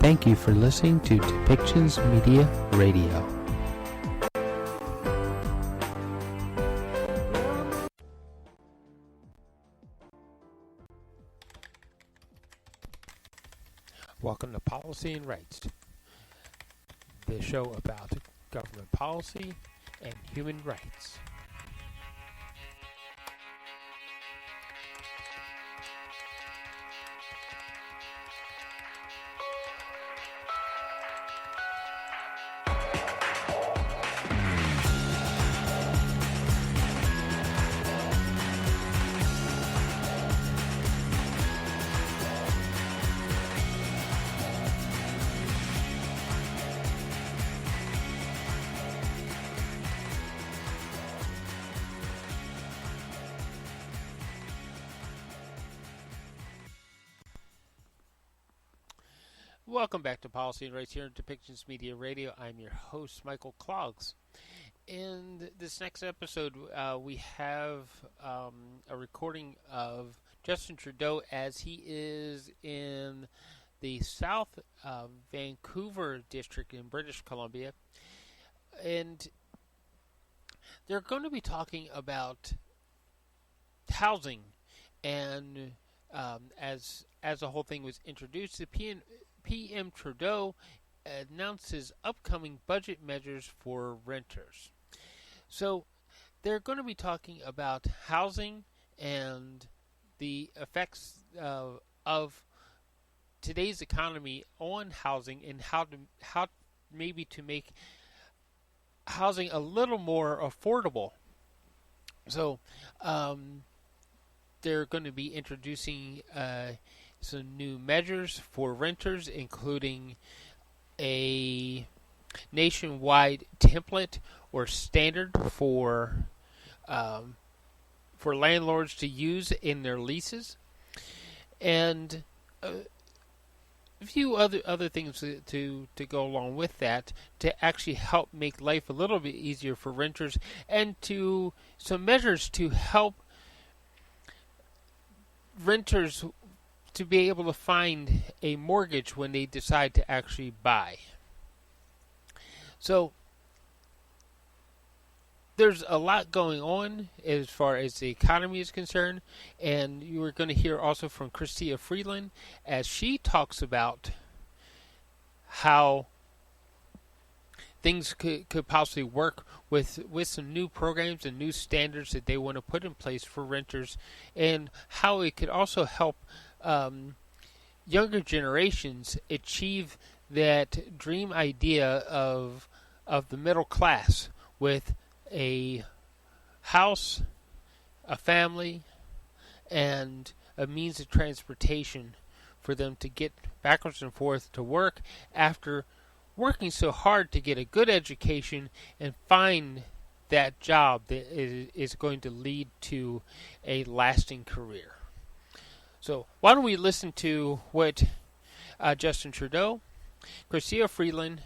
Thank you for listening to Depictions Media Radio. Welcome to Policy and Rights, the show about government policy and human rights. Welcome back to Policy and Rights here on Depictions Media Radio. I'm your host, Michael Clogs. In this next episode, we have a recording of Justin Trudeau as he is in the South Vancouver district in British Columbia. And they're going to be talking about housing. And as the whole thing was introduced, the PM Trudeau announced his upcoming budget measures for renters. So they're going to be talking about housing and the effects of today's economy on housing and how maybe to make housing a little more affordable. So they're going to be introducing some new measures for renters, including a nationwide template or standard for landlords to use in their leases, and a few other things to go along with that to actually help make life a little bit easier for renters, and to some measures to help renters to be able to find a mortgage when they decide to actually buy. So there's a lot going on as far as the economy is concerned, and you are going to hear also from Chrystia Freeland as she talks about how things could possibly work with some new programs and new standards that they want to put in place for renters, and how it could also help younger generations achieve that dream idea of the middle class with a house, a family, and a means of transportation for them to get backwards and forth to work after working so hard to get a good education and find that job that is going to lead to a lasting career. So why don't we listen to what Justin Trudeau, Chrystia Freeland,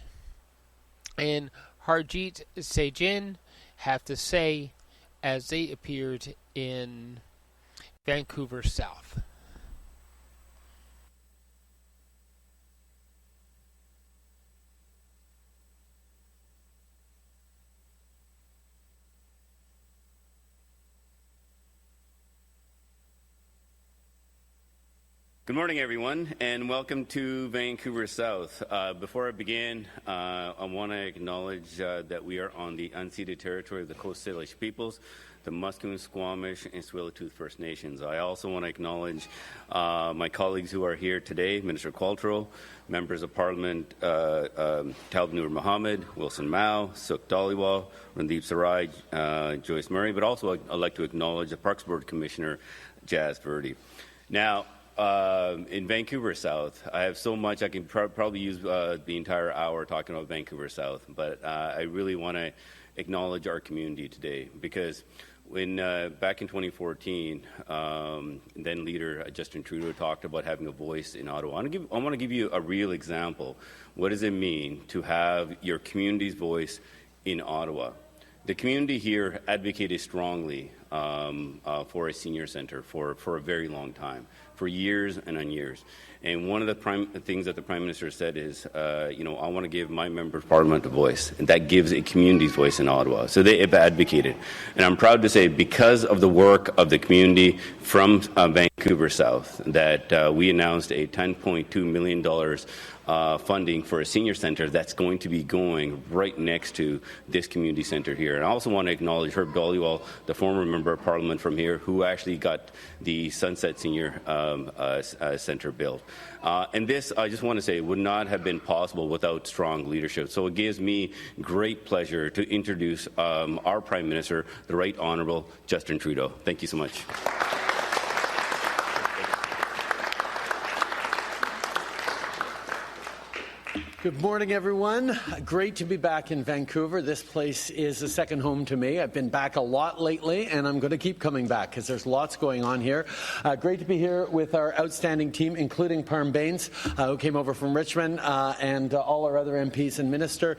and Harjit Sajjan have to say as they appeared in Vancouver South. Good morning, everyone, and welcome to Vancouver South. Before I begin, I want to acknowledge that we are on the unceded territory of the Coast Salish peoples, the Musqueam, Squamish, and Tsleil-Waututh First Nations. I also want to acknowledge my colleagues who are here today, Minister Qualtrough, Members of Parliament Talib Noor Mohammed, Wilson Mao, Suk Dhaliwal, Randeep Sarai, Joyce Murray, but also I'd like to acknowledge the Parks Board Commissioner, Jazz Verdi. Now, in Vancouver South, I have so much I can probably use the entire hour talking about Vancouver South, but I really want to acknowledge our community today, because when back in 2014, then leader Justin Trudeau talked about having a voice in Ottawa. I want to give you a real example. What does it mean to have your community's voice in Ottawa? The community here advocated strongly for a senior center for a very long time, for years and on years. And one of the things that the Prime Minister said is, I want to give my member of Parliament a voice, and that gives a community's voice in Ottawa. So they have advocated. And I'm proud to say, because of the work of the community from Vancouver South, that we announced a $10.2 million funding for a senior center that's going to be going right next to this community center here. And I also want to acknowledge Herb Dollywall, the former member of Parliament from here, who actually got the Sunset Senior Center built. And this, I just want to say, would not have been possible without strong leadership. So it gives me great pleasure to introduce our Prime Minister, the Right Honourable Justin Trudeau. Thank you so much. Good morning, everyone. Great to be back in Vancouver. This place is a second home to me. I've been back a lot lately, and I'm going to keep coming back because there's lots going on here. Great to be here with our outstanding team, including Parm Baines, who came over from Richmond, and all our other MPs and Minister.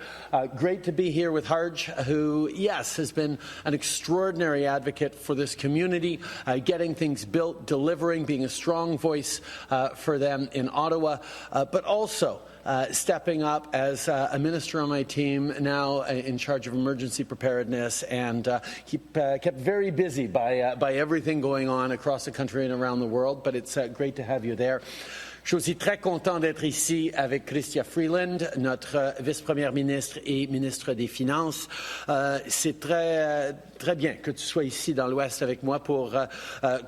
Great to be here with Harj, who, yes, has been an extraordinary advocate for this community, getting things built, delivering, being a strong voice for them in Ottawa, but also stepping up as a minister on my team, now in charge of emergency preparedness, and kept very busy by everything going on across the country and around the world. But it's great to have you there. Je suis aussi très content d'être ici avec Chrystia Freeland, notre vice-première ministre et ministre des Finances. C'est très bien que tu sois ici dans l'Ouest avec moi pour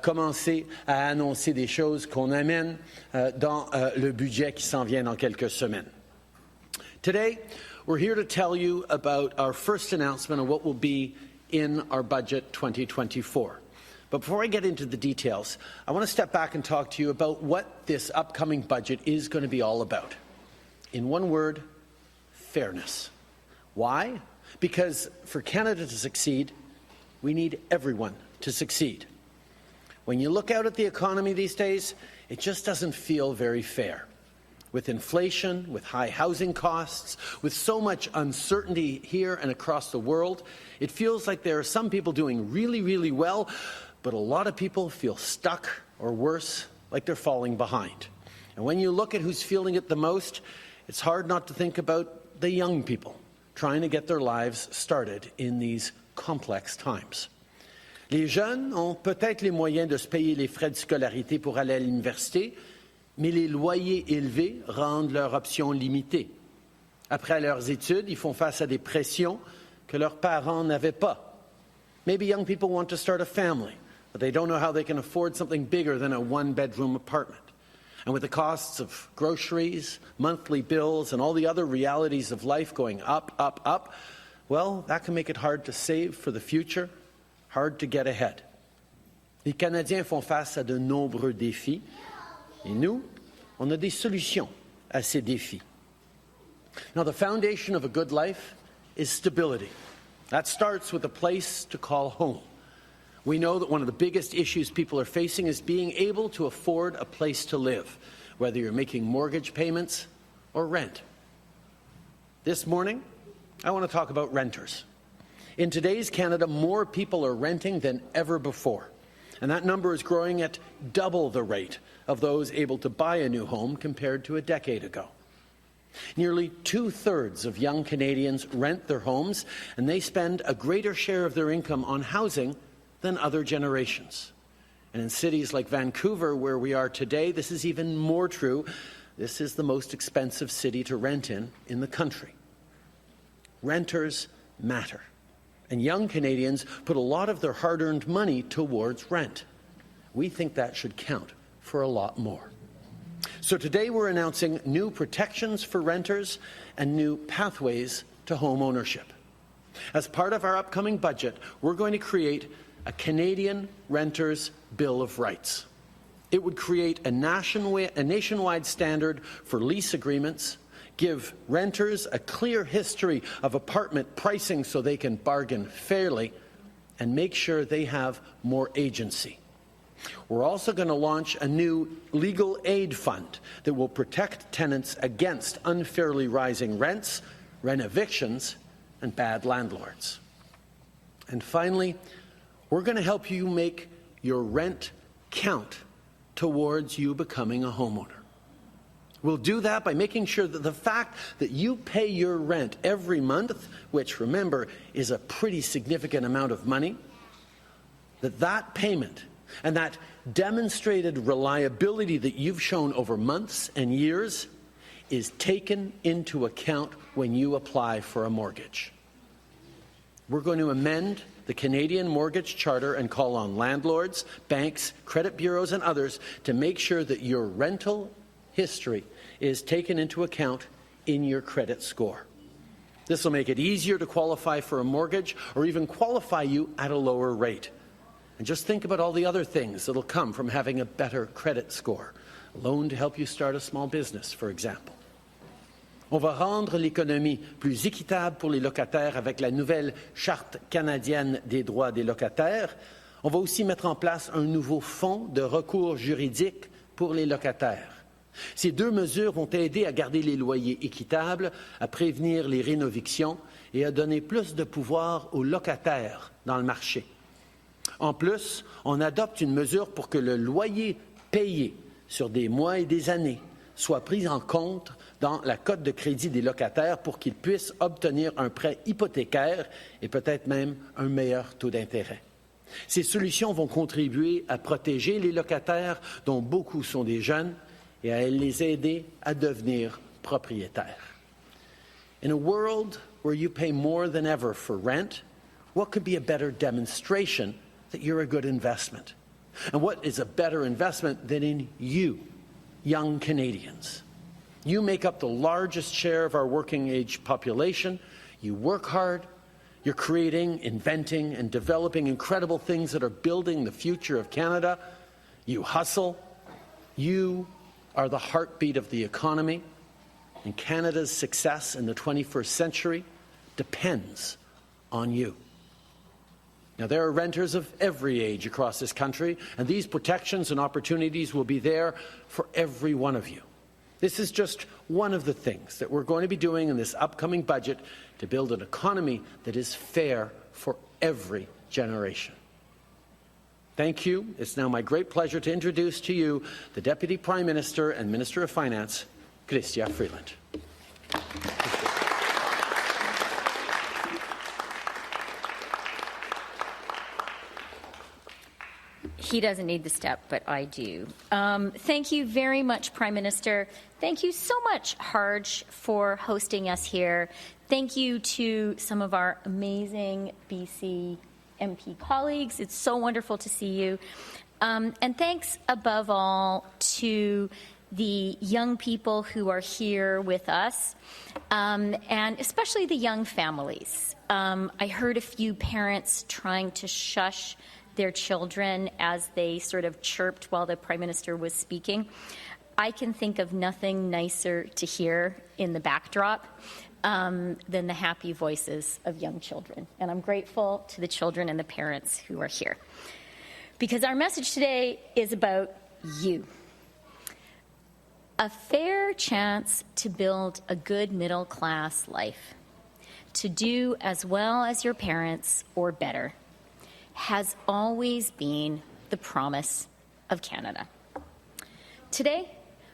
commencer à annoncer des choses qu'on amène dans le budget qui s'en vient dans quelques semaines. Today, we're here to tell you about our first announcement of what will be in our budget 2024. But before I get into the details, I want to step back and talk to you about what this upcoming budget is going to be all about. In one word, fairness. Why? Because for Canada to succeed, we need everyone to succeed. When you look out at the economy these days, it just doesn't feel very fair. With inflation, with high housing costs, with so much uncertainty here and across the world, it feels like there are some people doing really, really well, but a lot of people feel stuck, or worse, like they're falling behind. And when you look at who's feeling it the most, it's hard not to think about the young people trying to get their lives started in these complex times. Les jeunes ont peut-être les moyens de se payer les frais de scolarité pour aller à l'université, mais les loyers élevés rendent leur option limitée. Après leurs études, ils font face à des pressions que leurs parents n'avaient pas. Maybe young people want to start a family, but they don't know how they can afford something bigger than a one-bedroom apartment. And with the costs of groceries, monthly bills, and all the other realities of life going up, well, that can make it hard to save for the future, hard to get ahead. Les Canadiens font face à de nombreux défis, et nous, on a des solutions à ces défis. Now, the foundation of a good life is stability. That starts with a place to call home. We know that one of the biggest issues people are facing is being able to afford a place to live, whether you're making mortgage payments or rent. This morning, I want to talk about renters. In today's Canada, more people are renting than ever before, and that number is growing at double the rate of those able to buy a new home compared to a decade ago. Nearly 2/3 of young Canadians rent their homes, and they spend a greater share of their income on housing than other generations. And in cities like Vancouver, where we are today, this is even more true. This is the most expensive city to rent in the country. Renters matter. And young Canadians put a lot of their hard-earned money towards rent. We think that should count for a lot more. So today we're announcing new protections for renters and new pathways to home ownership. As part of our upcoming budget, we're going to create a Canadian Renters' Bill of Rights. It would create a nationwide standard for lease agreements, give renters a clear history of apartment pricing so they can bargain fairly, and make sure they have more agency. We're also going to launch a new legal aid fund that will protect tenants against unfairly rising rents, rent evictions, and bad landlords. And finally, we're going to help you make your rent count towards you becoming a homeowner. We'll do that by making sure that the fact that you pay your rent every month, which, remember, is a pretty significant amount of money, that payment and that demonstrated reliability that you've shown over months and years is taken into account when you apply for a mortgage. We're going to amend the Canadian Mortgage Charter and call on landlords, banks, credit bureaus and others to make sure that your rental history is taken into account in your credit score. This will make it easier to qualify for a mortgage or even qualify you at a lower rate. And just think about all the other things that will come from having a better credit score. A loan to help you start a small business, for example. On va rendre l'économie plus équitable pour les locataires avec la nouvelle Charte canadienne des droits des locataires. On va aussi mettre en place un nouveau fonds de recours juridique pour les locataires. Ces deux mesures vont aider à garder les loyers équitables, à prévenir les rénovictions et à donner plus de pouvoir aux locataires dans le marché. En plus, on adopte une mesure pour que le loyer payé sur des mois et des années soit pris en compte dans la cote de crédit des locataires pour qu'ils puissent obtenir un prêt hypothécaire et peut-être même un meilleur taux d'intérêt. Ces solutions vont contribuer à protéger les locataires, dont beaucoup sont des jeunes, et à les aider à devenir propriétaires. In a world where you pay more than ever for rent, what could be a better demonstration that you're a good investment? And what is a better investment than in you, young Canadians? You make up the largest share of our working-age population. You work hard. You're creating, inventing, and developing incredible things that are building the future of Canada. You hustle. You are the heartbeat of the economy, and Canada's success in the 21st century depends on you. Now, there are renters of every age across this country, and these protections and opportunities will be there for every one of you. This is just one of the things that we're going to be doing in this upcoming budget to build an economy that is fair for every generation. Thank you. It's now my great pleasure to introduce to you the Deputy Prime Minister and Minister of Finance, Chrystia Freeland. He doesn't need the step, but I do. Thank you very much, Prime Minister. Thank you so much, Harj, for hosting us here. Thank you to some of our amazing BC MP colleagues. It's so wonderful to see you. And thanks above all to the young people who are here with us, and especially the young families. I heard a few parents trying to shush their children as they sort of chirped while the Prime Minister was speaking. I can think of nothing nicer to hear in the backdrop than the happy voices of young children. And I'm grateful to the children and the parents who are here. Because our message today is about you. A fair chance to build a good middle-class life, to do as well as your parents or better, has always been the promise of Canada. Today,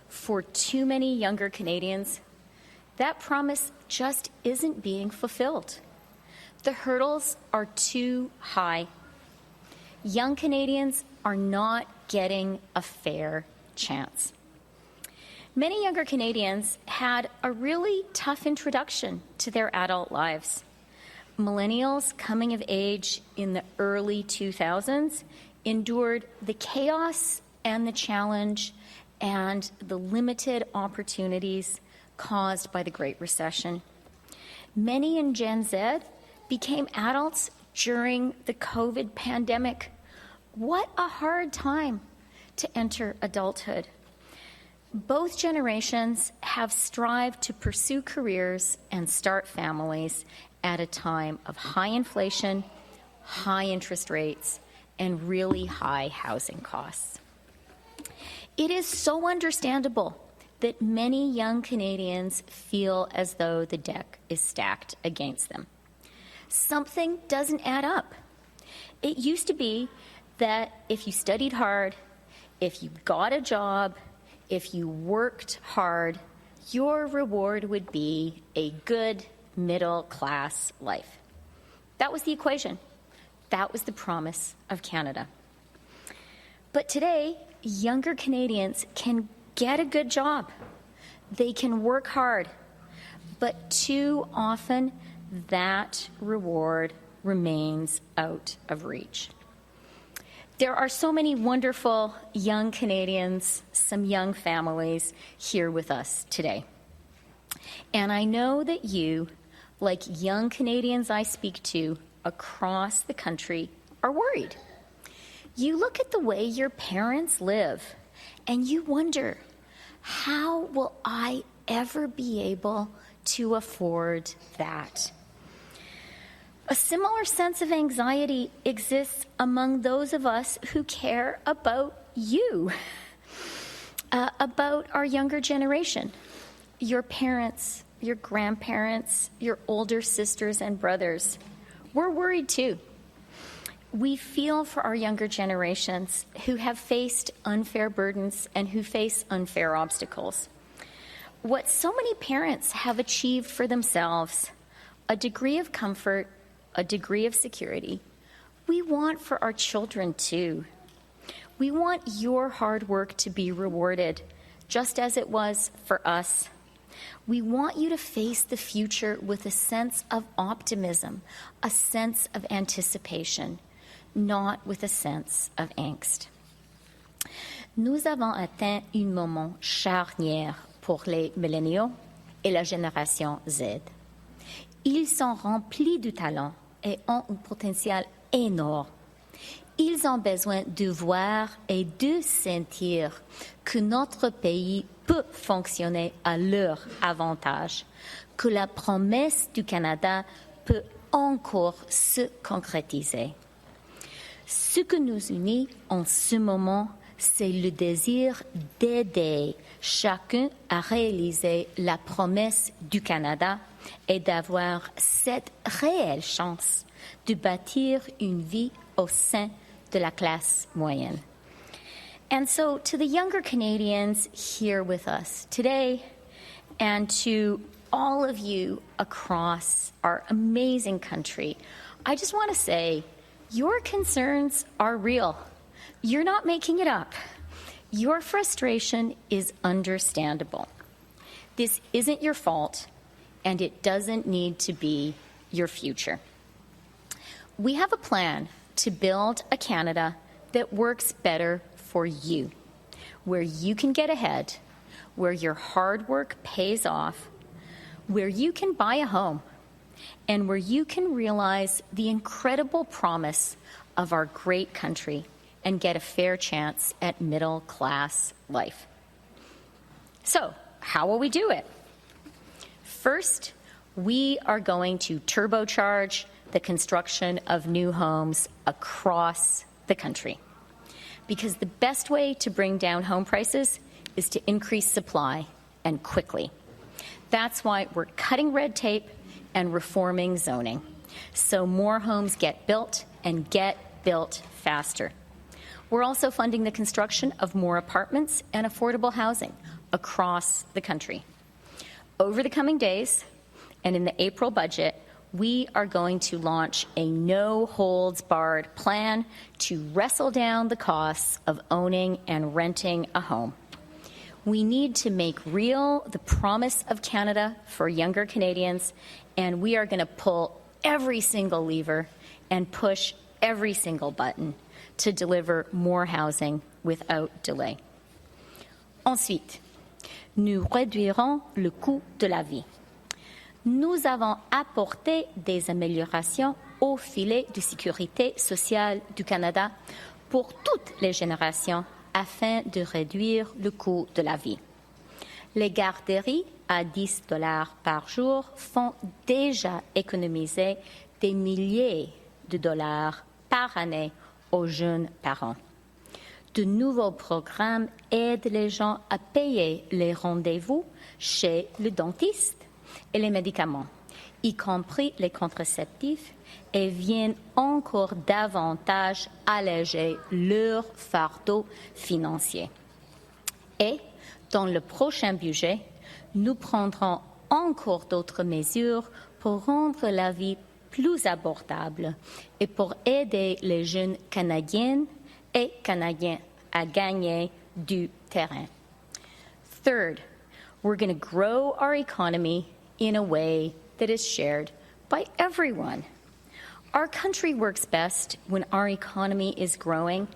for too many younger Canadians, that promise just isn't being fulfilled. The hurdles are too high. Young Canadians are not getting a fair chance. Many younger Canadians had a really tough introduction to their adult lives. Millennials coming of age in the early 2000s endured the chaos and the challenge and the limited opportunities caused by the Great Recession. Many in Gen Z became adults during the COVID pandemic. What a hard time to enter adulthood. Both generations have strived to pursue careers and start families at a time of high inflation, high interest rates, and really high housing costs. It is so understandable that many young Canadians feel as though the deck is stacked against them. Something doesn't add up It used to be that if you studied hard, if you got a job, if you worked hard, your reward would be a good middle-class life. That was the equation. That was the promise of Canada. But today, younger Canadians can get a good job. They can work hard. But too often, that reward remains out of reach. There are so many wonderful young Canadians, some young families here with us today. And I know that you, like young Canadians I speak to across the country, are worried. You look at the way your parents live and you wonder, how will I ever be able to afford that? A similar sense of anxiety exists among those of us who care about you, about our younger generation, your parents, your grandparents, your older sisters and brothers. We're worried too. We feel for our younger generations who have faced unfair burdens and who face unfair obstacles. What so many parents have achieved for themselves, a degree of comfort, a degree of security, we want for our children too. We want your hard work to be rewarded, just as it was for us. We want you to face the future with a sense of optimism, a sense of anticipation, not with a sense of angst. Nous avons atteint un moment charnière pour les milléniaux et la génération Z. Ils sont remplis de talent et ont un potentiel énorme. Ils ont besoin de voir et de sentir que notre pays peut fonctionner à leur avantage, que la promesse du Canada peut encore se concrétiser. Ce que nous unit en ce moment, c'est le désir d'aider chacun à réaliser la promesse du Canada et d'avoir cette réelle chance de bâtir une vie au sein de la classe moyenne. And so to the younger Canadians here with us today, and to all of you across our amazing country, I just want to say, your concerns are real. You're not making it up. Your frustration is understandable. This isn't your fault, and it doesn't need to be your future. We have a plan to build a Canada that works better for you, where you can get ahead, where your hard work pays off, where you can buy a home, and where you can realize the incredible promise of our great country and get a fair chance at middle-class life. So, how will we do it? First, we are going to turbocharge the construction of new homes across the country. Because the best way to bring down home prices is to increase supply, and quickly. That's why we're cutting red tape and reforming zoning, so more homes get built and get built faster. We're also funding the construction of more apartments and affordable housing across the country. Over the coming days, and in the April budget, we are going to launch a no-holds-barred plan to wrestle down the costs of owning and renting a home. We need to make real the promise of Canada for younger Canadians, and we are going to pull every single lever and push every single button to deliver more housing without delay. Ensuite, nous réduirons le coût de la vie. Nous avons apporté des améliorations au filet de sécurité sociale du Canada pour toutes les générations afin de réduire le coût de la vie. Les garderies à $10 par jour font déjà économiser des milliers de dollars par année aux jeunes parents. De nouveaux programmes aident les gens à payer les rendez-vous chez le dentiste et les médicaments. y compris les contraceptifs, et viennent encore davantage alléger leur fardeau financier. Et, dans le prochain budget, nous prendrons encore d'autres mesures pour rendre la vie plus abordable et pour aider les jeunes Canadiennes et Canadiens à gagner du terrain. Third, we're going to grow our economy in a way that is shared by everyone. Our country works best when our economy is growing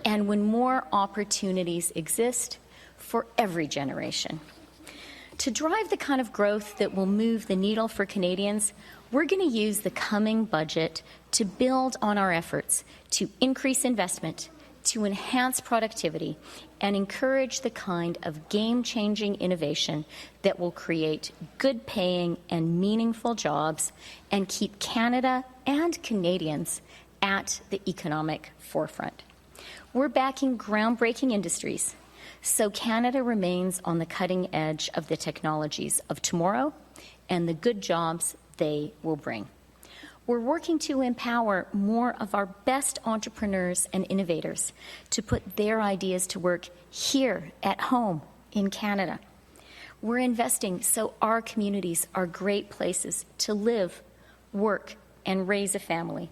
and when more opportunities exist for every generation. To drive the kind of growth that will move the needle for Canadians, we're going to use the coming budget to build on our efforts to increase investment, to enhance productivity, and encourage the kind of game-changing innovation that will create good-paying and meaningful jobs and keep Canada and Canadians at the economic forefront. We're backing groundbreaking industries, so Canada remains on the cutting edge of the technologies of tomorrow and the good jobs they will bring. We're working to empower more of our best entrepreneurs and innovators to put their ideas to work here at home in Canada. We're investing so our communities are great places to live, work, and raise a family.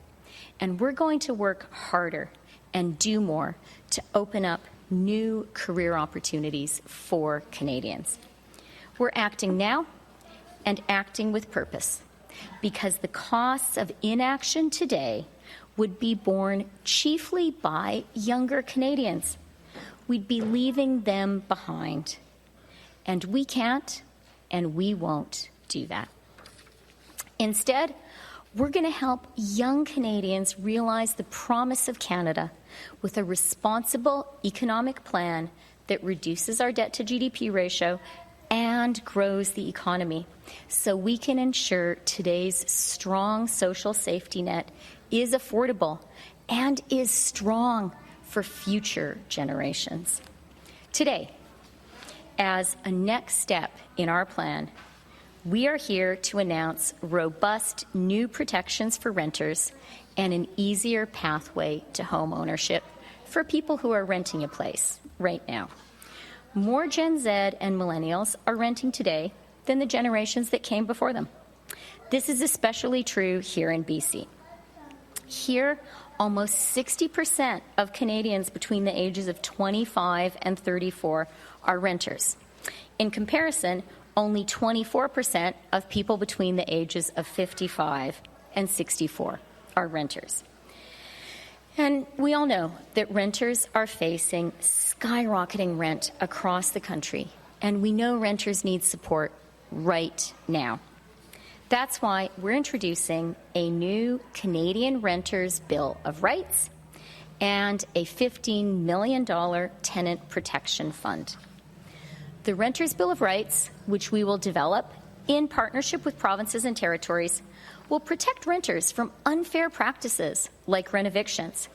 And we're going to work harder and do more to open up new career opportunities for Canadians. We're acting now and acting with purpose, because the costs of inaction today would be borne chiefly by younger Canadians. We'd be leaving them behind. And we can't and we won't do that. Instead, we're going to help young Canadians realize the promise of Canada with a responsible economic plan that reduces our debt to GDP ratio and grows the economy, so we can ensure today's strong social safety net is affordable and is strong for future generations. Today, as a next step in our plan, we are here to announce robust new protections for renters and an easier pathway to home ownership for people who are renting a place right now. More Gen Z and millennials are renting today than the generations that came before them. This is especially true here in BC. Here, almost 60% of Canadians between the ages of 25 and 34 are renters. In comparison, only 24% of people between the ages of 55 and 64 are renters. And we all know that renters are facing skyrocketing rent across the country, and we know renters need support right now. That's why we're introducing a new Canadian Renters Bill of Rights and a $15 million tenant protection fund. The Renters Bill of Rights, which we will develop in partnership with provinces and territories, will protect renters from unfair practices like rent evictions.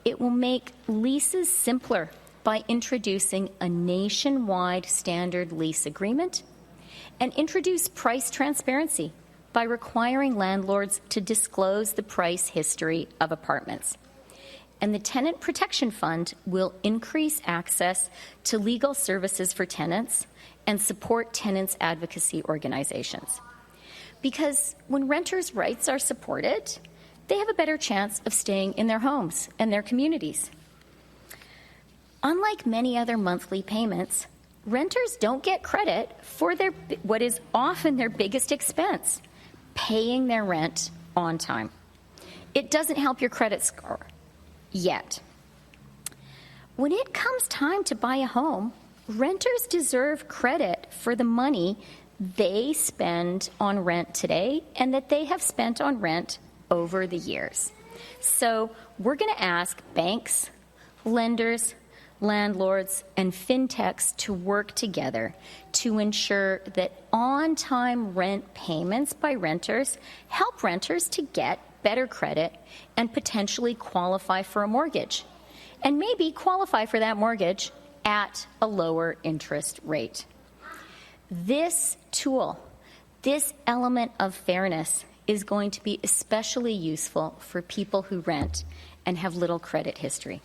It will make leases simpler by introducing a nationwide standard lease agreement and introduce price transparency by requiring landlords to disclose the price history of apartments. And the Tenant Protection Fund will increase access to legal services for tenants and support tenants' advocacy organizations. Because when renters' rights are supported, they have a better chance of staying in their homes and their communities. Unlike many other monthly payments, renters don't get credit for what is often their biggest expense, paying their rent on time. It doesn't help your credit score yet. When it comes time to buy a home, renters deserve credit for the money they spend on rent today and that they have spent on rent over the years. So we're going to ask banks, lenders, landlords, and fintechs to work together to ensure that on-time rent payments by renters help renters to get better credit and potentially qualify for a mortgage, and maybe qualify for that mortgage at a lower interest rate. This tool This element of fairness is going to be especially useful for people who rent and have little credit history.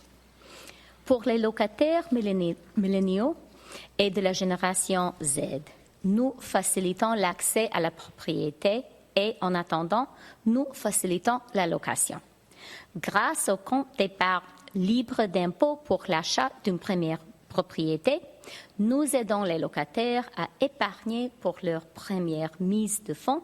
Pour les locataires milléniaux et de la génération Z, nous facilitons l'accès à la propriété et, en attendant, nous facilitons la location. Grâce au compte d'épargne libre d'impôt pour l'achat d'une première propriété, nous aidons les locataires à épargner pour leur première mise de fonds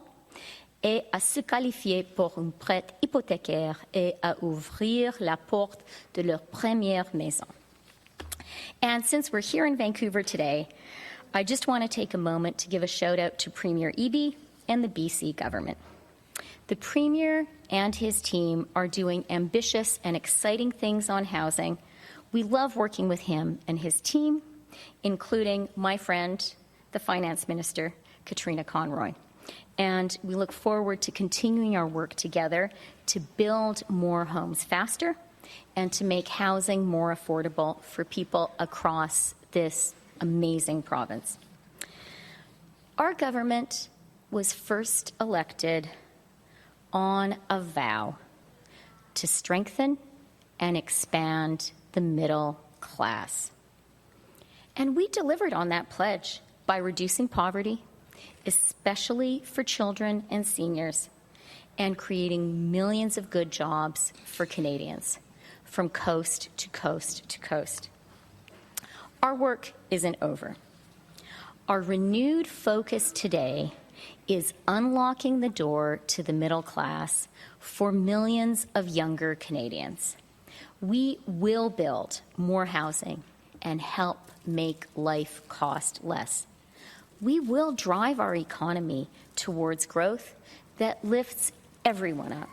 et à se qualifier pour une prêt hypothécaire et à ouvrir la porte de leur première maison. And since we're here in Vancouver today, I just want to take a moment to give a shout out to Premier Eby and the BC government. The Premier and his team are doing ambitious and exciting things on housing. We love working with him and his team, including my friend, the Finance Minister, Katrina Conroy. And we look forward to continuing our work together to build more homes faster and to make housing more affordable for people across this amazing province. Our government was first elected on a vow to strengthen and expand the middle class. And we delivered on that pledge by reducing poverty, especially for children and seniors, and creating millions of good jobs for Canadians from coast to coast to coast. Our work isn't over. Our renewed focus today is unlocking the door to the middle class for millions of younger Canadians. We will build more housing and help make life cost less. We will drive our economy towards growth that lifts everyone up.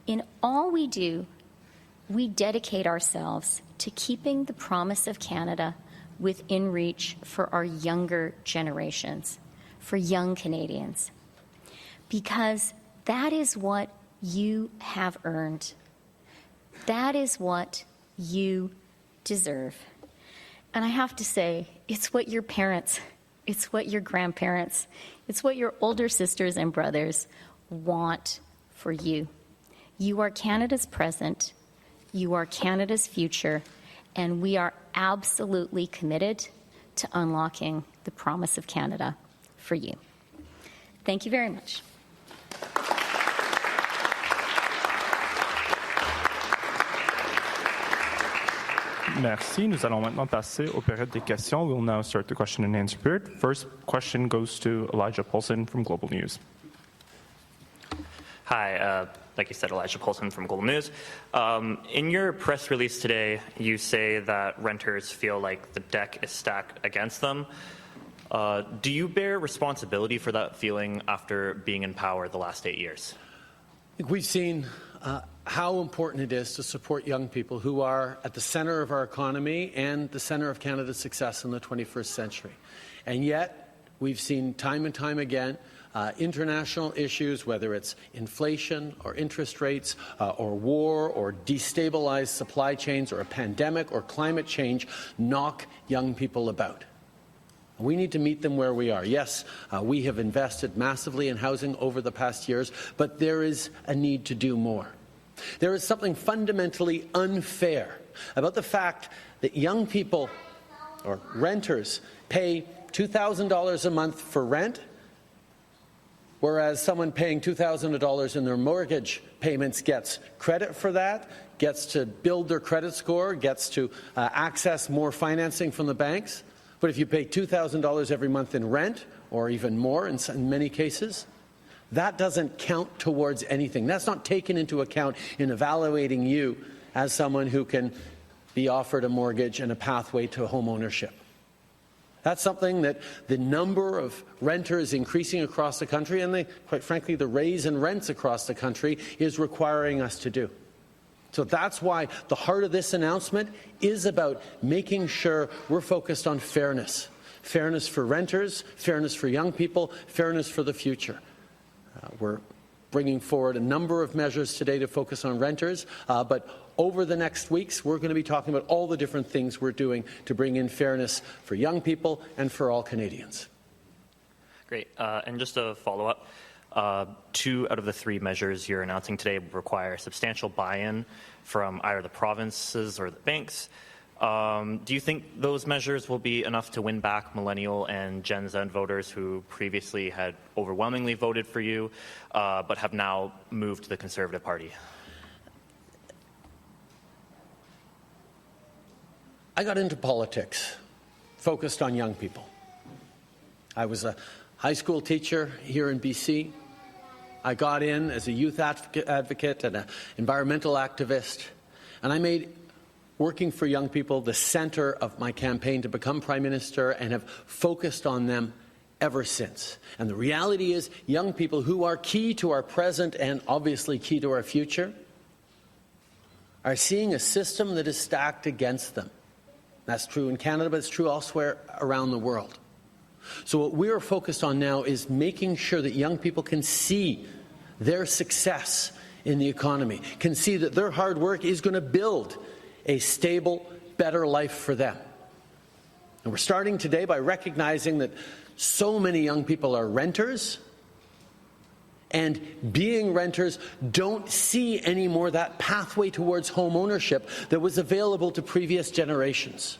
In all we do, we dedicate ourselves to keeping the promise of Canada within reach for our younger generations, for young Canadians, because that is what you have earned. That is what you deserve. And I have to say, it's what your parents, it's what your grandparents, it's what your older sisters and brothers want for you. You are Canada's present, you are Canada's future, and we are absolutely committed to unlocking the promise of Canada for you. Thank you very much. Merci. Nous allons maintenant passer aux périodes des questions. We'll now start the question and answer period. First question goes to Elijah Paulson from Global News. Hi, like you said, Elijah Paulson from Global News. In your press release today, you say that renters feel like the deck is stacked against them. Do you bear responsibility for that feeling after being in power the last 8 years? I think we've seen how important it is to support young people who are at the center of our economy and the center of Canada's success in the 21st century. And yet, we've seen time and time again international issues, whether it's inflation or interest rates or war or destabilized supply chains or a pandemic or climate change, knock young people about. We need to meet them where we are. Yes, we have invested massively in housing over the past years, but there is a need to do more. There is something fundamentally unfair about the fact that young people or renters pay $2,000 a month for rent, whereas someone paying $2,000 in their mortgage payments gets credit for that, gets to build their credit score, gets to access more financing from the banks. But if you pay $2,000 every month in rent, or even more in many cases, that doesn't count towards anything. That's not taken into account in evaluating you as someone who can be offered a mortgage and a pathway to home ownership. That's something that the number of renters increasing across the country, and quite frankly, the raise in rents across the country is requiring us to do. So that's why the heart of this announcement is about making sure we're focused on fairness. Fairness for renters, fairness for young people, fairness for the future. We're bringing forward a number of measures today to focus on renters, but over the next weeks, we're going to be talking about all the different things we're doing to bring in fairness for young people and for all Canadians. Great. And just a follow-up, 2 out of the 3 measures you're announcing today require substantial buy-in from either the provinces or the banks. Do you think those measures will be enough to win back millennial and Gen Z voters who previously had overwhelmingly voted for you, but have now moved to the Conservative Party? I got into politics focused on young people. I was a high school teacher here in BC. I got in as a youth advocate and an environmental activist, and I made working for young people the center of my campaign to become Prime Minister and have focused on them ever since. And the reality is, young people who are key to our present and obviously key to our future are seeing a system that is stacked against them. That's true in Canada, but it's true elsewhere around the world. So what we're focused on now is making sure that young people can see their success in the economy, can see that their hard work is going to build a stable, better life for them. And we're starting today by recognizing that so many young people are renters, and being renters don't see anymore that pathway towards home ownership that was available to previous generations.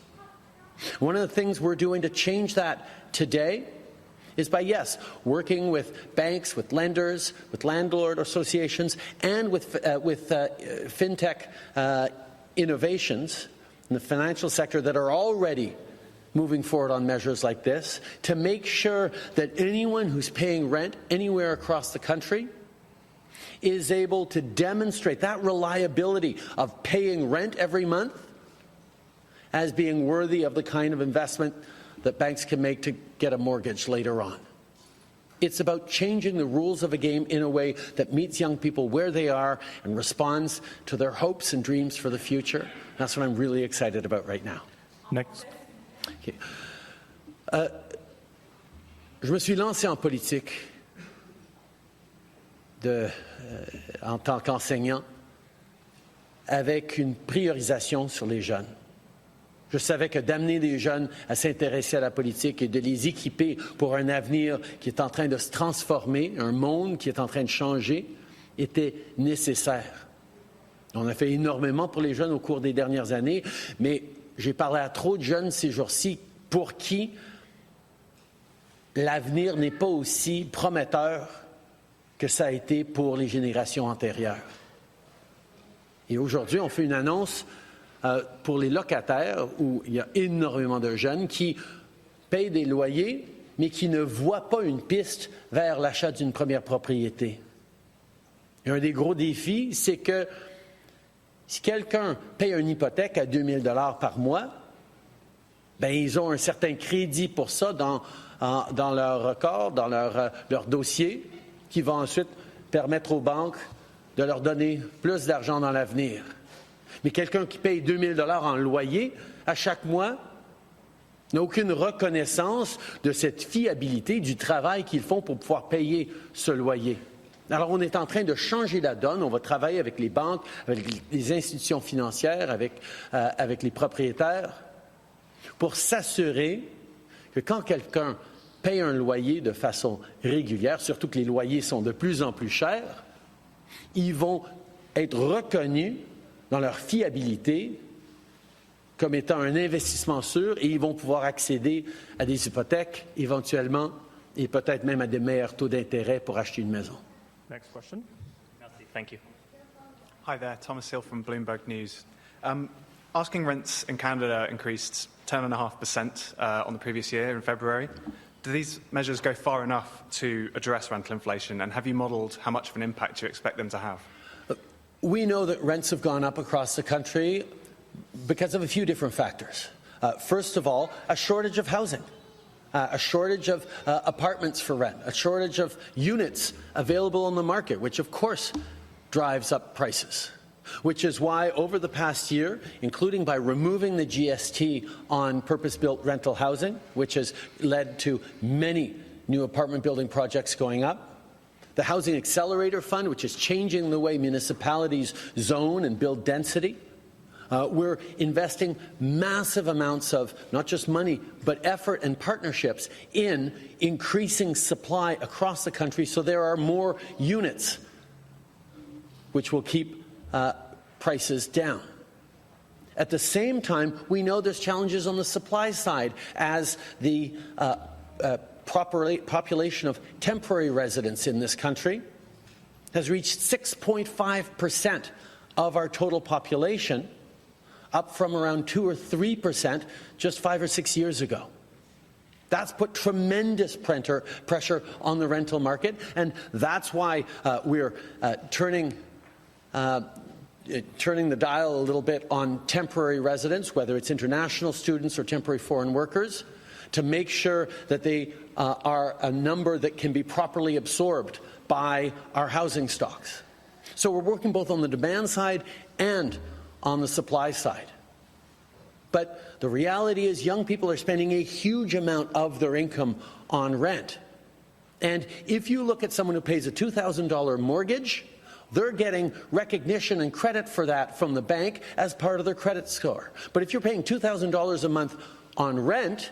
One of the things we're doing to change that today is by, yes, working with banks, with lenders, with landlord associations, and with fintech innovations in the financial sector that are already moving forward on measures like this, to make sure that anyone who's paying rent anywhere across the country is able to demonstrate that reliability of paying rent every month as being worthy of the kind of investment that banks can make to get a mortgage later on. It's about changing the rules of a game in a way that meets young people where they are and responds to their hopes and dreams for the future. That's what I'm really excited about right now. Next. Okay. Je me suis lancé en politique en tant qu'enseignant avec une priorisation sur les jeunes. Je savais que d'amener les jeunes à s'intéresser à la politique et de les équiper pour un avenir qui est en train de se transformer, un monde qui est en train de changer, était nécessaire. On a fait énormément pour les jeunes au cours des dernières années, mais j'ai parlé à trop de jeunes ces jours-ci pour qui l'avenir n'est pas aussi prometteur que ça a été pour les générations antérieures. Et aujourd'hui, on fait une annonce pour les locataires où il y a énormément de jeunes qui payent des loyers, mais qui ne voient pas une piste vers l'achat d'une première propriété. Et un des gros défis, c'est que si quelqu'un paye une hypothèque à 2 000 $ par mois, ben ils ont un certain crédit pour ça dans leur record, dans leur dossier, qui va ensuite permettre aux banques de leur donner plus d'argent dans l'avenir. Mais quelqu'un qui paye 2 000 $ en loyer à chaque mois n'a aucune reconnaissance de cette fiabilité du travail qu'ils font pour pouvoir payer ce loyer. Alors, on est en train de changer la donne. On va travailler avec les banques, avec les institutions financières, avec les propriétaires, pour s'assurer que quand quelqu'un paye un loyer de façon régulière, surtout que les loyers sont de plus en plus chers, ils vont être reconnus dans leur fiabilité comme étant un investissement sûr et ils vont pouvoir accéder à des hypothèques éventuellement et peut-être même à des meilleurs taux d'intérêt pour acheter une maison. Next question. Merci. Thank you. Hi there, Thomas Hill from Bloomberg News. Asking rents in Canada increased 10.5% on the previous year in February. Do these measures go far enough to address rental inflation, and have you modelled how much of an impact you expect them to have? We know that rents have gone up across the country because of a few different factors. First of all, a shortage of housing, a shortage of apartments for rent, a shortage of units available on the market, which of course drives up prices. Which is why over the past year, including by removing the GST on purpose-built rental housing, which has led to many new apartment building projects going up, the Housing Accelerator Fund, which is changing the way municipalities zone and build density, We're investing massive amounts of not just money, but effort and partnerships in increasing supply across the country so there are more units, which will keep prices down. At the same time, we know there's challenges on the supply side as the population of temporary residents in this country has reached 6.5% of our total population, up from around 2 or 3% just 5 or 6 years ago. That's put tremendous pressure on the rental market, and that's why we're turning the dial a little bit on temporary residents, whether it's international students or temporary foreign workers, to make sure that they are a number that can be properly absorbed by our housing stocks. So we're working both on the demand side and on the supply side. But the reality is young people are spending a huge amount of their income on rent. And if you look at someone who pays a $2,000 mortgage, they're getting recognition and credit for that from the bank as part of their credit score. But if you're paying $2,000 a month on rent,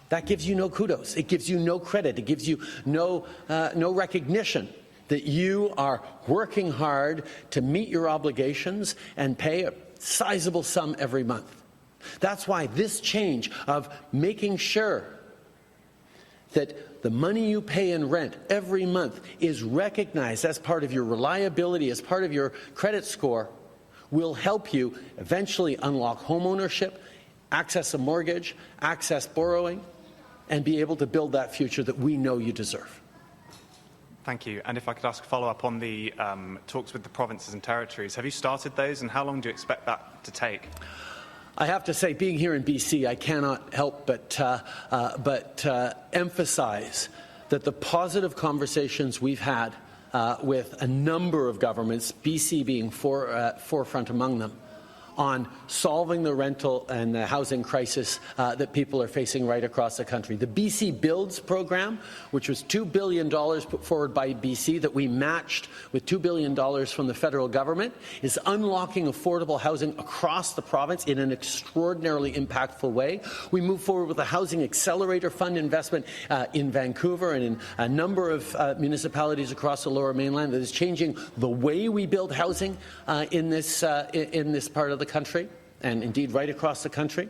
that gives you no kudos. It gives you no credit. It gives you no recognition that you are working hard to meet your obligations and pay a sizable sum every month. That's why this change of making sure that the money you pay in rent every month is recognized as part of your reliability, as part of your credit score, will help you eventually unlock home ownership, access a mortgage, access borrowing, and be able to build that future that we know you deserve. Thank you. And if I could ask a follow-up on the talks with the provinces and territories, have you started those, and how long do you expect that to take? I have to say, being here in BC, I cannot help but emphasize that the positive conversations we've had with a number of governments, BC being forefront among them, on solving the rental and the housing crisis that people are facing right across the country. The BC Builds program, which was $2 billion put forward by BC that we matched with $2 billion from the federal government, is unlocking affordable housing across the province in an extraordinarily impactful way. We move forward with a Housing Accelerator Fund investment in Vancouver and in a number of municipalities across the Lower Mainland that is changing the way we build housing in this part of the country, and indeed right across the country.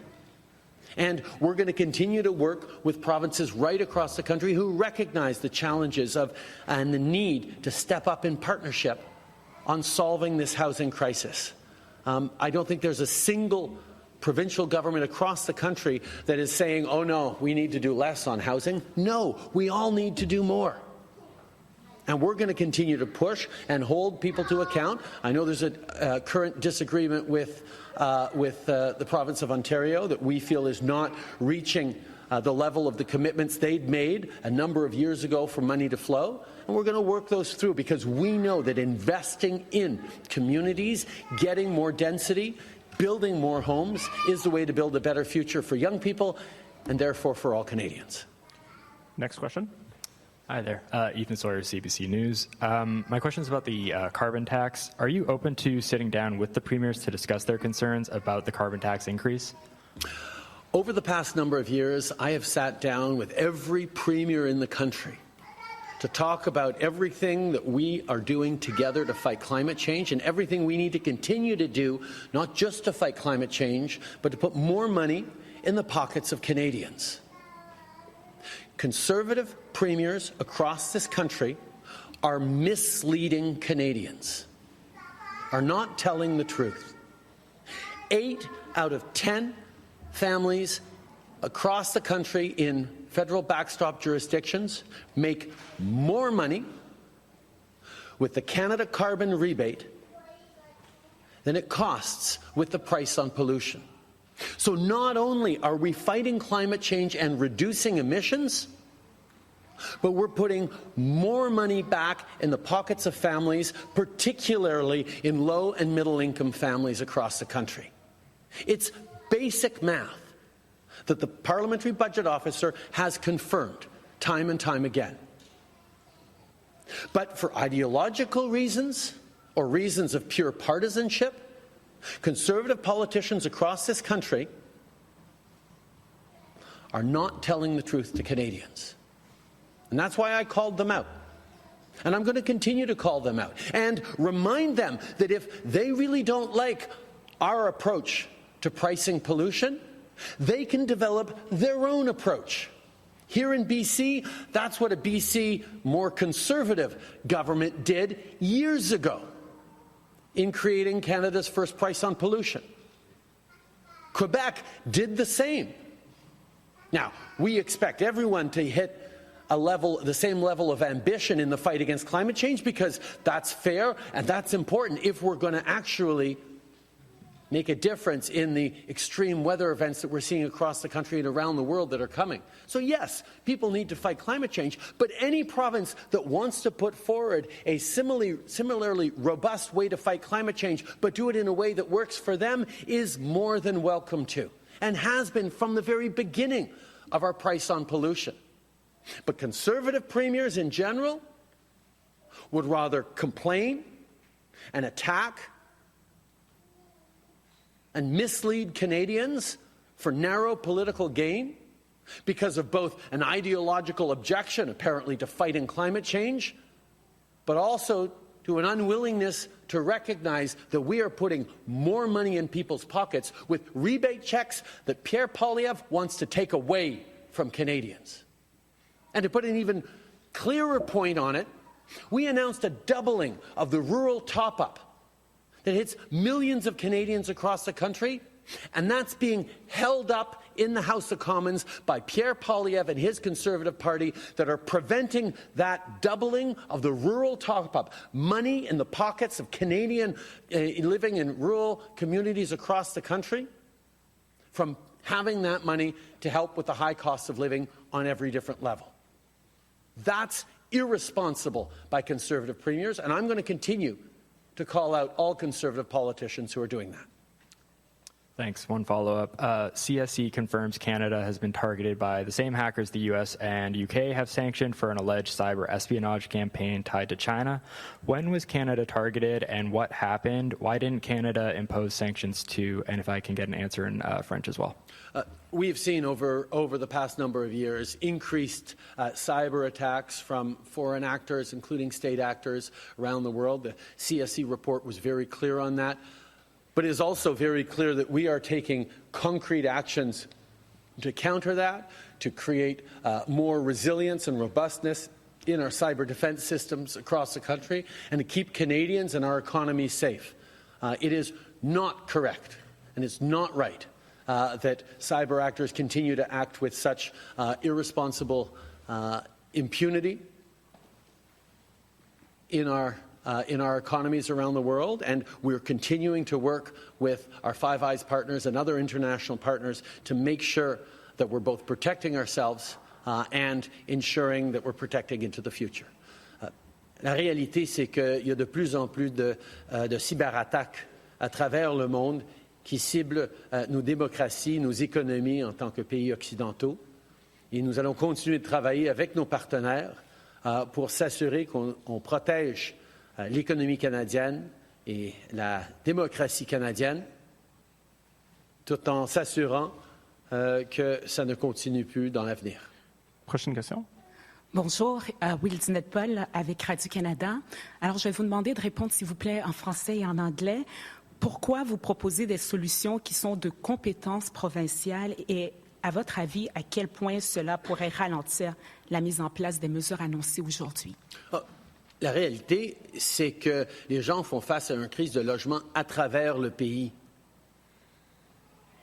And we're going to continue to work with provinces right across the country who recognize the challenges of and the need to step up in partnership on solving this housing crisis. I don't think there's a single provincial government across the country that is saying, oh no, we need to do less on housing. No, we all need to do more. And we're going to continue to push and hold people to account. I know there's a current disagreement with the province of Ontario that we feel is not reaching the level of the commitments they'd made a number of years ago for money to flow. And we're going to work those through because we know that investing in communities, getting more density, building more homes is the way to build a better future for young people and therefore for all Canadians. Next question. Hi there, Ethan Sawyer, CBC News. My question is about the carbon tax. Are you open to sitting down with the premiers to discuss their concerns about the carbon tax increase? Over the past number of years, I have sat down with every premier in the country to talk about everything that we are doing together to fight climate change and everything we need to continue to do, not just to fight climate change, but to put more money in the pockets of Canadians. Conservative premiers across this country are misleading Canadians, are not telling the truth. 8 out of 10 families across the country in federal backstop jurisdictions make more money with the Canada carbon rebate than it costs with the price on pollution. So not only are we fighting climate change and reducing emissions, but we're putting more money back in the pockets of families, particularly in low and middle income families across the country. It's basic math that the Parliamentary Budget Officer has confirmed time and time again. But for ideological reasons or reasons of pure partisanship, Conservative politicians across this country are not telling the truth to Canadians. And that's why I called them out. And I'm going to continue to call them out and remind them that if they really don't like our approach to pricing pollution, they can develop their own approach. Here in BC, that's what a BC more conservative government did years ago in creating Canada's first price on pollution. Quebec did the same. Now, we expect everyone to hit the same level of ambition in the fight against climate change because that's fair and that's important if we're going to actually make a difference in the extreme weather events that we're seeing across the country and around the world that are coming. So yes, people need to fight climate change, but any province that wants to put forward a similarly robust way to fight climate change, but do it in a way that works for them, is more than welcome to, and has been from the very beginning of our price on pollution. But Conservative premiers in general would rather complain and attack and mislead Canadians for narrow political gain because of both an ideological objection, apparently, to fighting climate change, but also to an unwillingness to recognize that we are putting more money in people's pockets with rebate checks that Pierre Poilievre wants to take away from Canadians. And to put an even clearer point on it, we announced a doubling of the rural top-up that hits millions of Canadians across the country, and that's being held up in the House of Commons by Pierre Poilievre and his Conservative Party that are preventing that doubling of the rural top-up, money in the pockets of Canadian living in rural communities across the country, from having that money to help with the high cost of living on every different level. That's irresponsible by Conservative premiers, and I'm going to continue to call out all Conservative politicians who are doing that. Thanks. One follow-up. CSE confirms Canada has been targeted by the same hackers the U.S. and UK have sanctioned for an alleged cyber espionage campaign tied to China. When was Canada targeted and what happened? Why didn't Canada impose sanctions too? And if I can get an answer in French as well. We've seen over the past number of years increased cyber attacks from foreign actors, including state actors around the world. The CSE report was very clear on that. But it is also very clear that we are taking concrete actions to counter that, to create more resilience and robustness in our cyber defense systems across the country, and to keep Canadians and our economy safe. It is not correct, and it's not right that cyber actors continue to act with such irresponsible impunity in our economies around the world, and we're continuing to work with our Five Eyes partners and other international partners to make sure that we're both protecting ourselves and ensuring that we're protecting into the future. La réalité, c'est qu'il y a de plus en plus de cyberattaques à travers le monde qui ciblent nos démocraties, nos économies en tant que pays occidentaux. Et nous allons continuer de travailler avec nos partenaires pour s'assurer qu'on protège l'économie canadienne et la démocratie canadienne, tout en s'assurant que ça ne continue plus dans l'avenir. Prochaine question. Bonjour, Willinette Paul avec Radio-Canada. Alors, je vais vous demander de répondre, s'il vous plaît, en français et en anglais. Pourquoi vous proposez des solutions qui sont de compétences provinciales et, à votre avis, à quel point cela pourrait ralentir la mise en place des mesures annoncées aujourd'hui? La réalité, c'est que les gens font face à une crise de logement à travers le pays.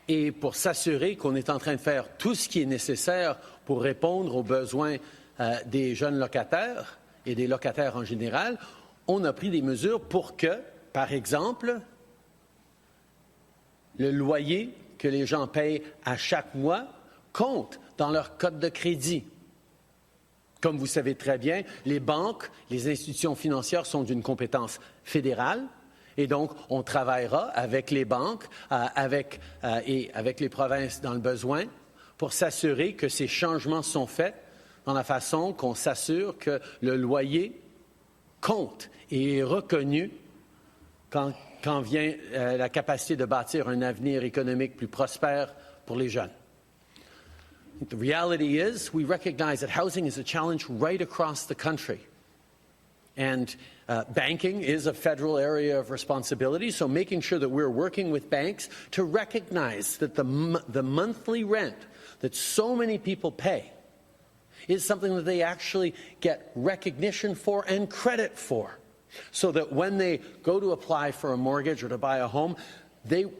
Et pour s'assurer qu'on est en train de faire tout ce qui est nécessaire pour répondre aux besoins des jeunes locataires et des locataires en général, on a pris des mesures pour que, par exemple, le loyer que les gens payent à chaque mois compte dans leur code de crédit. Comme vous savez très bien, les banques, les institutions financières sont d'une compétence fédérale et donc on travaillera avec les banques et avec les provinces dans le besoin pour s'assurer que ces changements sont faits dans la façon qu'on s'assure que le loyer compte et est reconnu quand quand vient la capacité de bâtir un avenir économique plus prospère pour les jeunes. The reality is we recognize that housing is a challenge right across the country. And banking is a federal area of responsibility, so making sure that we're working with banks to recognize that the monthly rent that so many people pay is something that they actually get recognition for and credit for, so that when they go to apply for a mortgage or to buy a home,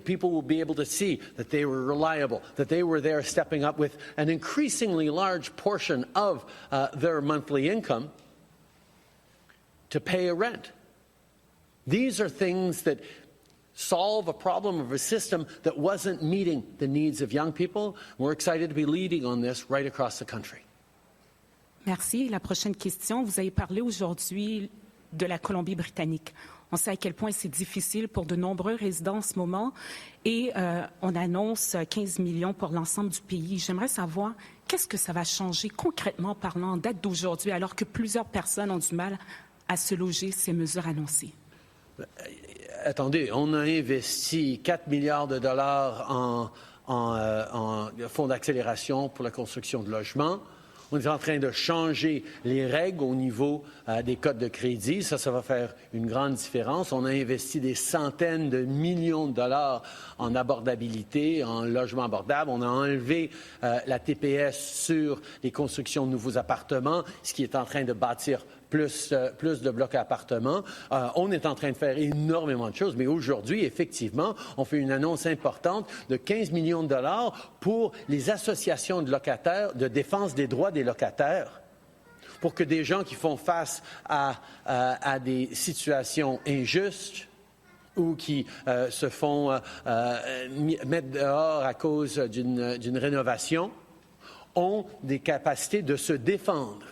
people will be able to see that they were reliable, that they were there stepping up with an increasingly large portion of their monthly income to pay a rent. These are things that solve a problem of a system that wasn't meeting the needs of young people. We're excited to be leading on this right across the country. Merci. La prochaine question. Vous avez parlé aujourd'hui de la Colombie-Britannique. On sait à quel point c'est difficile pour de nombreux résidents en ce moment et on annonce 15 millions pour l'ensemble du pays. J'aimerais savoir qu'est-ce que ça va changer concrètement parlant en date d'aujourd'hui alors que plusieurs personnes ont du mal à se loger ces mesures annoncées. Attendez, on a investi 4 milliards de dollars en fonds d'accélération pour la construction de logements. On est en train de changer les règles au niveau des codes de crédit. Ça va faire une grande différence. On a investi des centaines de millions de dollars en abordabilité, en logement abordable. On a enlevé la TPS sur les constructions de nouveaux appartements, ce qui est en train de bâtir plus de blocs à appartements. On est en train de faire énormément de choses, mais aujourd'hui, effectivement, on fait une annonce importante de 15 millions de dollars pour les associations de locataires, de défense des droits des locataires, pour que des gens qui font face à des situations injustes ou qui se font mettre dehors à cause d'une rénovation, ont des capacités de se défendre.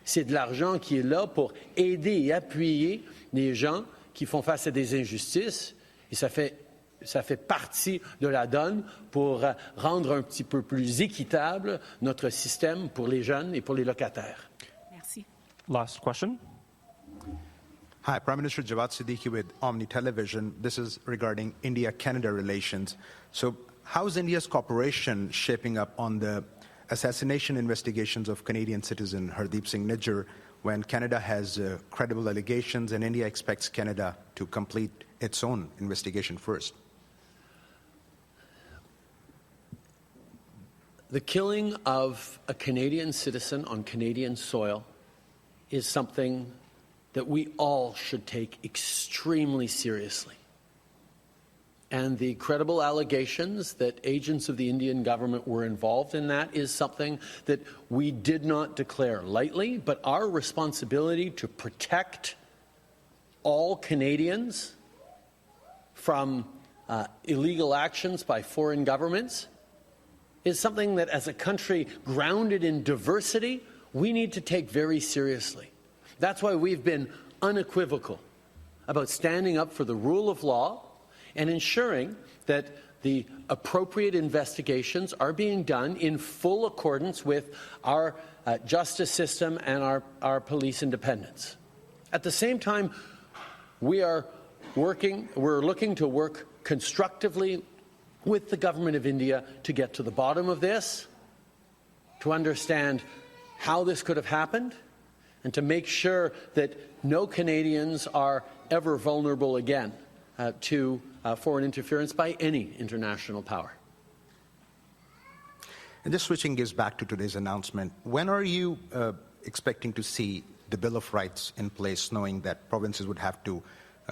C'est de l'argent qui est là pour aider et appuyer les gens qui font face à des injustices. Et ça fait partie de la donne pour rendre un petit peu plus équitable notre système pour les jeunes et pour les locataires. Merci. Last question. Hi, Prime Minister Javad Siddiqui with Omni Television. This is regarding India-Canada relations. So how is India's cooperation shaping up on the assassination investigations of Canadian citizen Hardeep Singh Nijjar when Canada has credible allegations and India expects Canada to complete its own investigation first? The killing of a Canadian citizen on Canadian soil is something that we all should take extremely seriously. And the credible allegations that agents of the Indian government were involved in that is something that we did not declare lightly, but our responsibility to protect all Canadians from illegal actions by foreign governments is something that, as a country grounded in diversity, we need to take very seriously. That's why we've been unequivocal about standing up for the rule of law and ensuring that the appropriate investigations are being done in full accordance with our justice system and our police independence. At the same time, we're looking to work constructively with the government of India to get to the bottom of this, to understand how this could have happened, and to make sure that no Canadians are ever vulnerable again to foreign interference by any international power. And just switching gears back to today's announcement, when are you expecting to see the Bill of Rights in place, knowing that provinces would have to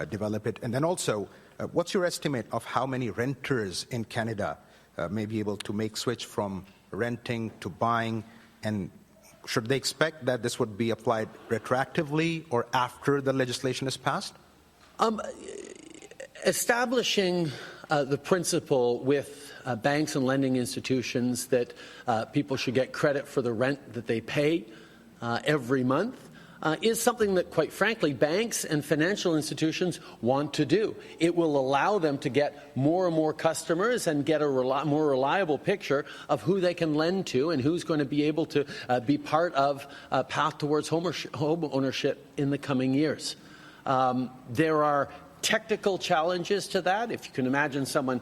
develop it? And then also, what's your estimate of how many renters in Canada may be able to make switch from renting to buying? And should they expect that this would be applied retroactively or after the legislation is passed? Establishing the principle with banks and lending institutions that people should get credit for the rent that they pay every month is something that, quite frankly, banks and financial institutions want to do. It will allow them to get more and more customers and get a more reliable picture of who they can lend to and who's going to be able to be part of a path towards home ownership in the coming years. There are technical challenges to that. If you can imagine someone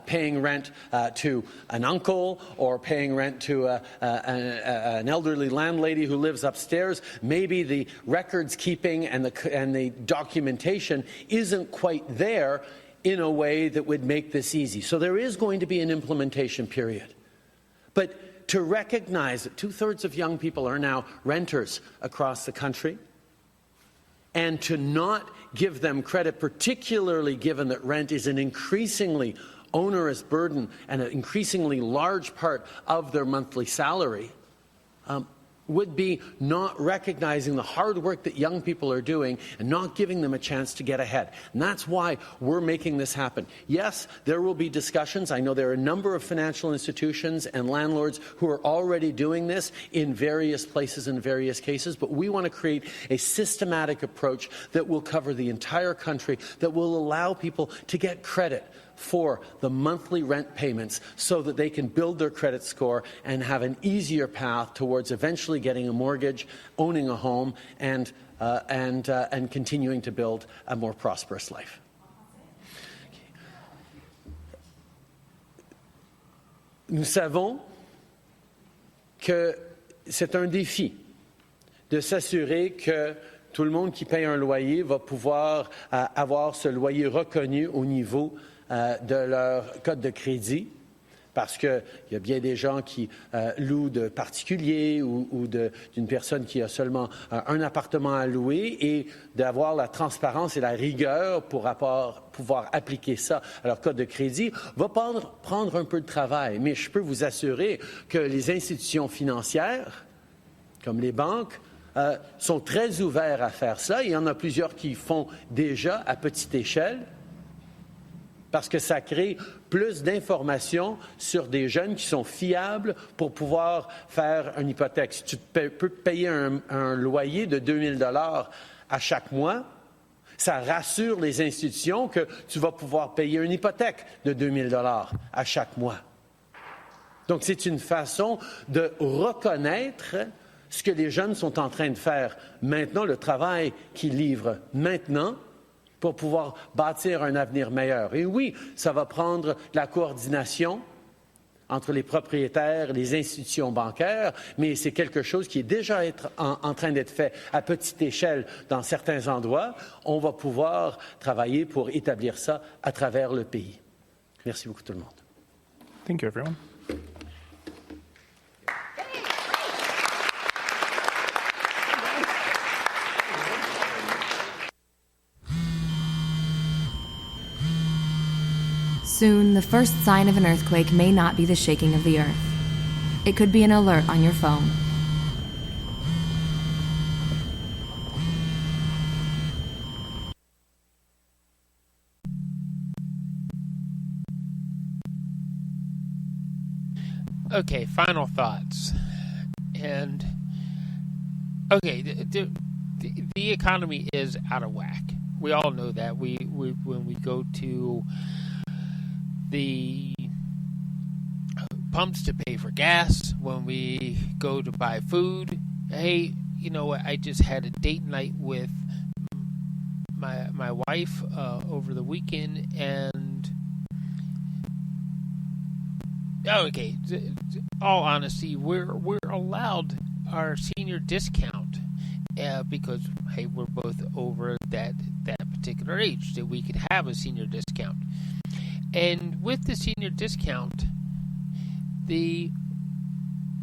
paying rent to an uncle or paying rent to an elderly landlady who lives upstairs, maybe the records keeping and the documentation isn't quite there in a way that would make this easy. So there is going to be an implementation period. But to recognize that 2/3 of young people are now renters across the country, and to not give them credit, particularly given that rent is an increasingly onerous burden and an increasingly large part of their monthly salary, would be not recognizing the hard work that young people are doing and not giving them a chance to get ahead. And that's why we're making this happen. Yes, there will be discussions. I know there are a number of financial institutions and landlords who are already doing this in various places in various cases, but we want to create a systematic approach that will cover the entire country, that will allow people to get credit for the monthly rent payments so that they can build their credit score and have an easier path towards eventually getting a mortgage, owning a home, and continuing to build a more prosperous life. Nous savons que c'est un défi de s'assurer que tout le monde qui paye un loyer va pouvoir avoir ce loyer reconnu au niveau de leur code de crédit, parce qu'il y a bien des gens qui louent de particuliers ou d'une personne qui a seulement un appartement à louer, et d'avoir la transparence et la rigueur pour pouvoir appliquer ça à leur code de crédit va prendre un peu de travail. Mais je peux vous assurer que les institutions financières, comme les banques, sont très ouverts à faire ça. Il y en a plusieurs qui font déjà à petite échelle, parce que ça crée plus d'informations sur des jeunes qui sont fiables pour pouvoir faire une hypothèque. Si tu peux payer un loyer de 2 000 $ à chaque mois, ça rassure les institutions que tu vas pouvoir payer une hypothèque de 2 000 $ à chaque mois. Donc, c'est une façon de reconnaître ce que les jeunes sont en train de faire maintenant, le travail qu'ils livrent maintenant, pour pouvoir bâtir un avenir meilleur. Et oui, ça va prendre la coordination entre les propriétaires, les institutions bancaires, mais c'est quelque chose qui est déjà en train d'être fait à petite échelle dans certains endroits. On va pouvoir travailler pour établir ça à travers le pays. Merci beaucoup tout le monde. Thank you, everyone. Soon, the first sign of an earthquake may not be the shaking of the earth. It could be an alert on your phone. Okay, final thoughts. And okay, the economy is out of whack. We all know that. We when we go to the pumps to pay for gas, when we go to buy food. Hey, you know what? I just had a date night with my wife over the weekend, and okay, all honesty, we're allowed our senior discount because hey, we're both over that particular age that we could have a senior discount. And with the senior discount, the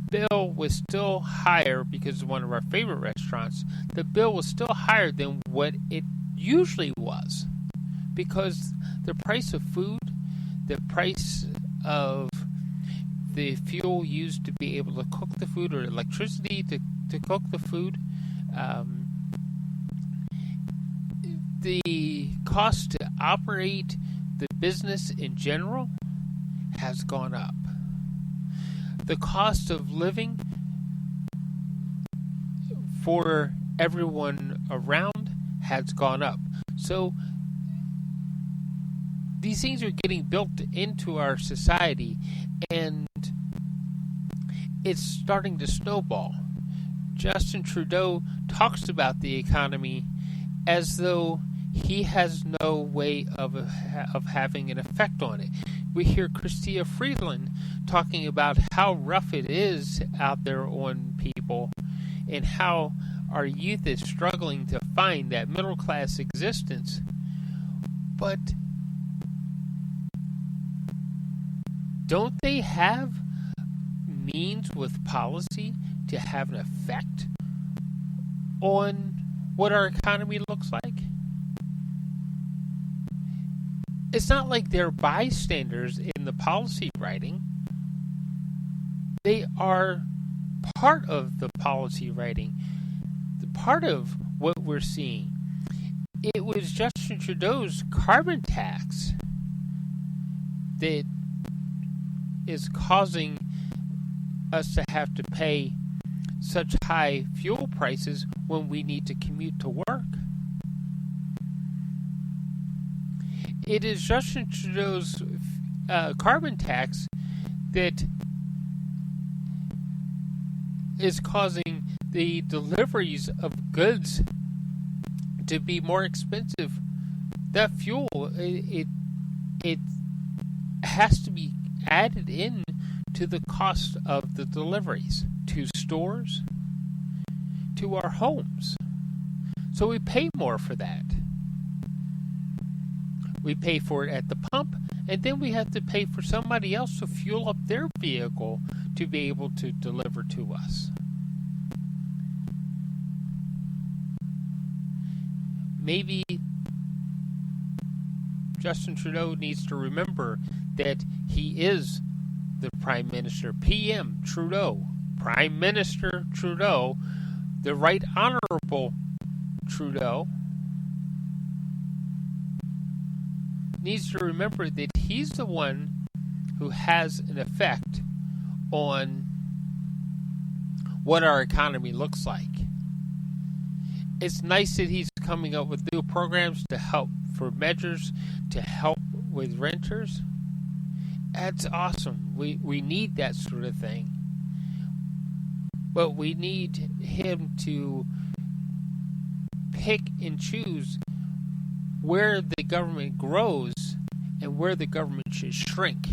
bill was still higher, because it's one of our favorite restaurants. The bill was still higher than what it usually was, because the price of food, the price of the fuel used to be able to cook the food, or electricity to cook the food, the cost to operate the business in general has gone up. The cost of living for everyone around has gone up. So these things are getting built into our society, and it's starting to snowball. Justin Trudeau talks about the economy as though he has no way of having an effect on it. We hear Chrystia Freeland talking about how rough it is out there on people and how our youth is struggling to find that middle class existence. But don't they have means with policy to have an effect on what our economy looks like? It's not like they're bystanders in the policy writing. They are part of the policy writing, part of what we're seeing. It was Justin Trudeau's carbon tax that is causing us to have to pay such high fuel prices when we need to commute to work. It is Justin Trudeau's carbon tax that is causing the deliveries of goods to be more expensive. That fuel, it has to be added in to the cost of the deliveries to stores, to our homes. So we pay more for that. We pay for it at the pump, and then we have to pay for somebody else to fuel up their vehicle to be able to deliver to us. Maybe Justin Trudeau needs to remember that he is the Prime Minister, PM Trudeau, Prime Minister Trudeau, the Right Honorable Trudeau, needs to remember that he's the one who has an effect on what our economy looks like. It's nice that he's coming up with new programs to help, for measures to help with renters. That's awesome. We need that sort of thing. But we need him to pick and choose where the government grows and where the government should shrink,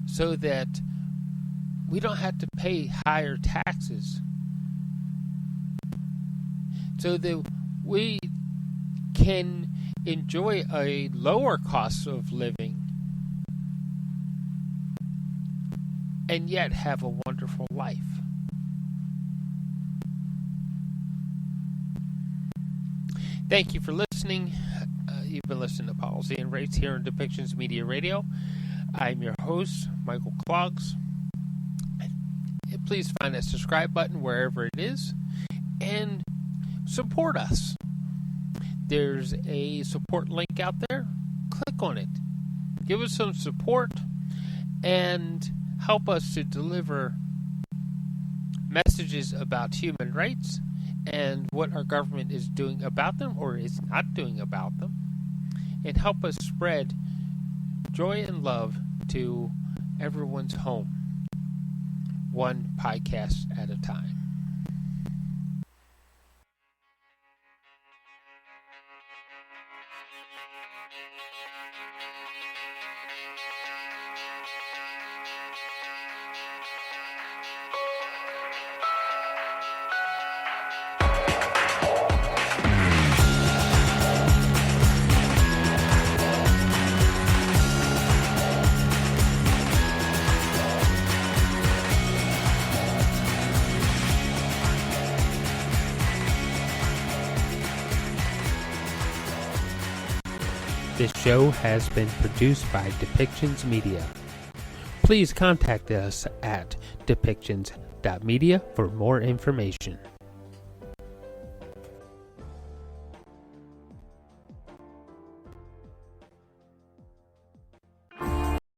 so that we don't have to pay higher taxes, so that we can enjoy a lower cost of living and yet have a wonderful life. Thank you for listening. You've been listening to Policy and Rates here on Depictions Media Radio. I'm your host, Michael Clogs. Please find that subscribe button wherever it is and support us. There's a support link out there. Click on it. Give us some support and help us to deliver messages about human rights and what our government is doing about them or is not doing about them, and help us spread joy and love to everyone's home, one podcast at a time. This show has been produced by Depictions Media. Please contact us at depictions.media for more information.